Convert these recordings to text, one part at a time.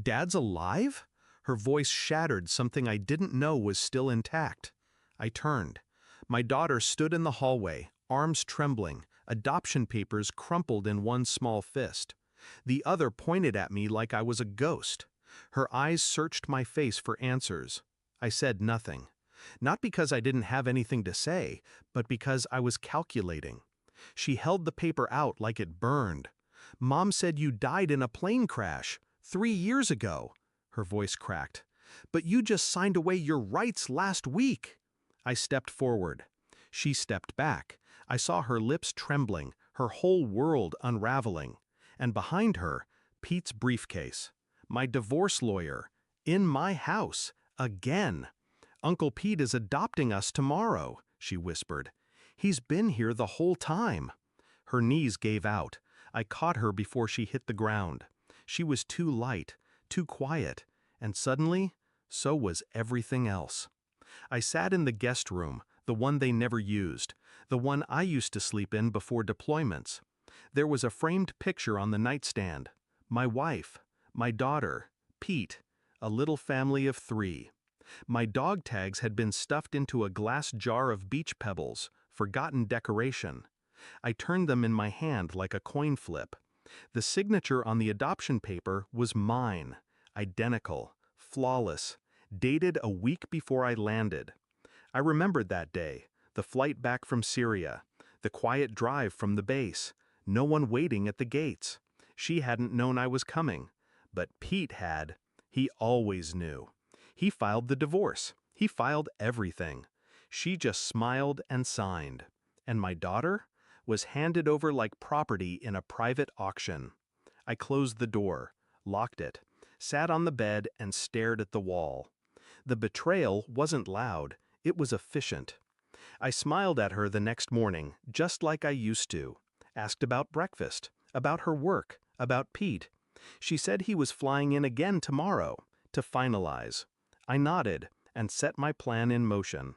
Dad's alive? Her voice shattered something I didn't know was still intact. I turned. My daughter stood in the hallway, arms trembling, adoption papers crumpled in one small fist. The other pointed at me like I was a ghost. Her eyes searched my face for answers. I said nothing. Not because I didn't have anything to say, but because I was calculating. She held the paper out like it burned. "Mom said you died in a plane crash 3 years ago." Her voice cracked. "But you just signed away your rights last week." I stepped forward. She stepped back. I saw her lips trembling, her whole world unraveling. And behind her, Pete's briefcase. My divorce lawyer. In my house. Again. "Uncle Pete is adopting us tomorrow," she whispered. "He's been here the whole time." Her knees gave out. I caught her before she hit the ground. She was too light, too quiet, and suddenly, so was everything else. I sat in the guest room, the one they never used, the one I used to sleep in before deployments. There was a framed picture on the nightstand. My wife, my daughter, Pete, a little family of 3. My dog tags had been stuffed into a glass jar of beach pebbles, forgotten decoration. I turned them in my hand like a coin flip. The signature on the adoption paper was mine, identical, flawless, dated a week before I landed. I remembered that day, the flight back from Syria, the quiet drive from the base, no one waiting at the gates. She hadn't known I was coming, but Pete had. He always knew. He filed the divorce. He filed everything. She just smiled and signed. And my daughter was handed over like property in a private auction. I closed the door, locked it, sat on the bed and stared at the wall. The betrayal wasn't loud, it was efficient. I smiled at her the next morning, just like I used to. Asked about breakfast, about her work, about Pete. She said he was flying in again tomorrow, to finalize. I nodded and set my plan in motion.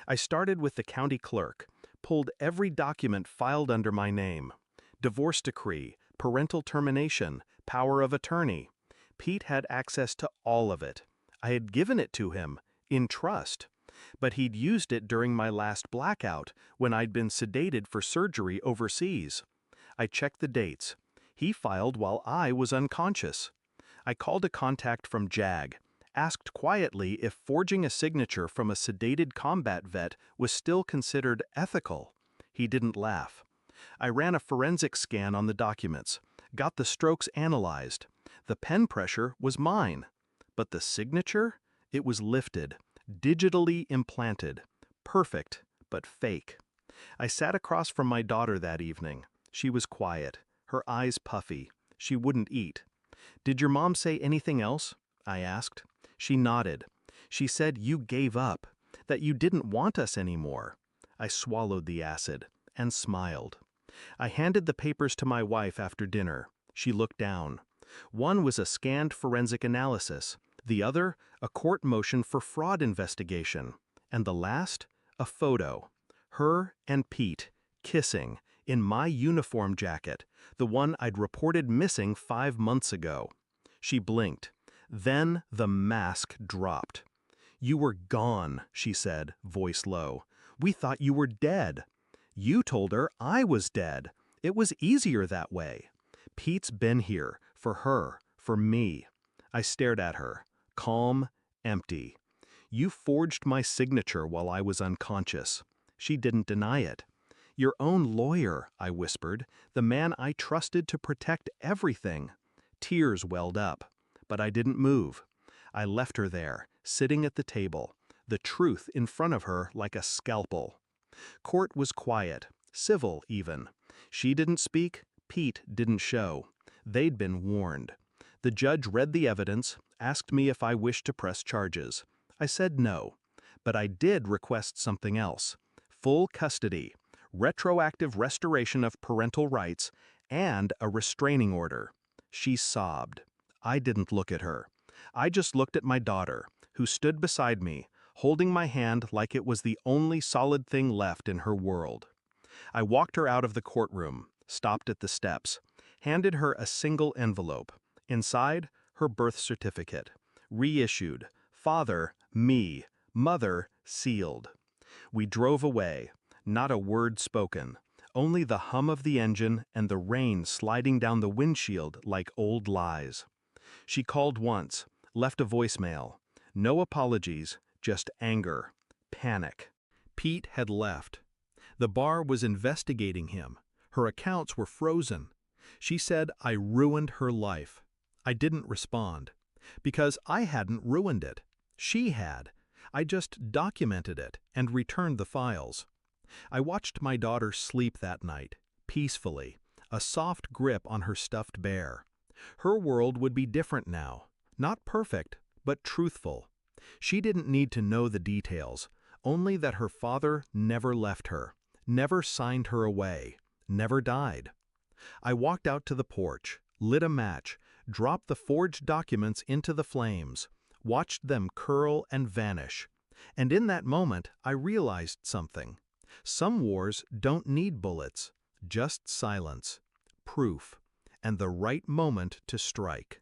I started with the county clerk, pulled every document filed under my name. Divorce decree, parental termination, power of attorney. Pete had access to all of it. I had given it to him, in trust. But he'd used it during my last blackout, when I'd been sedated for surgery overseas. I checked the dates. He filed while I was unconscious. I called a contact from JAG, asked quietly if forging a signature from a sedated combat vet was still considered ethical. He didn't laugh. I ran a forensic scan on the documents, got the strokes analyzed. The pen pressure was mine. But the signature? It was lifted, digitally implanted. Perfect, but fake. I sat across from my daughter that evening. She was quiet, her eyes puffy. She wouldn't eat. "Did your mom say anything else?" I asked. She nodded. "She said you gave up, that you didn't want us anymore." I swallowed the acid and smiled. I handed the papers to my wife after dinner. She looked down. One was a scanned forensic analysis, the other a court motion for fraud investigation, and the last a photo. Her and Pete, kissing, in my uniform jacket, the one I'd reported missing 5 months ago. She blinked. Then the mask dropped. "You were gone," she said, voice low. "We thought you were dead." You told her I was dead. It was easier that way. Pete's been here, for her, for me. I stared at her, calm, empty. "You forged my signature while I was unconscious." She didn't deny it. "Your own lawyer," I whispered, "the man I trusted to protect everything." Tears welled up, but I didn't move. I left her there, sitting at the table, the truth in front of her like a scalpel. Court was quiet, civil even. She didn't speak, Pete didn't show. They'd been warned. The judge read the evidence, asked me if I wished to press charges. I said no, but I did request something else: full custody, retroactive restoration of parental rights, and a restraining order. She sobbed. I didn't look at her. I just looked at my daughter, who stood beside me, holding my hand like it was the only solid thing left in her world. I walked her out of the courtroom, stopped at the steps, handed her a single envelope. Inside, her birth certificate. Reissued. Father, me. Mother, sealed. We drove away. Not a word spoken. Only the hum of the engine and the rain sliding down the windshield like old lies. She called once, left a voicemail. No apologies, just anger. Panic. Pete had left. The bar was investigating him. Her accounts were frozen. She said I ruined her life. I didn't respond. Because I hadn't ruined it. She had. I just documented it and returned the files. I watched my daughter sleep that night, peacefully, a soft grip on her stuffed bear. Her world would be different now. Not perfect, but truthful. She didn't need to know the details, only that her father never left her, never signed her away, never died. I walked out to the porch, lit a match, dropped the forged documents into the flames, watched them curl and vanish. And in that moment, I realized something. Some wars don't need bullets, just silence, proof, and the right moment to strike.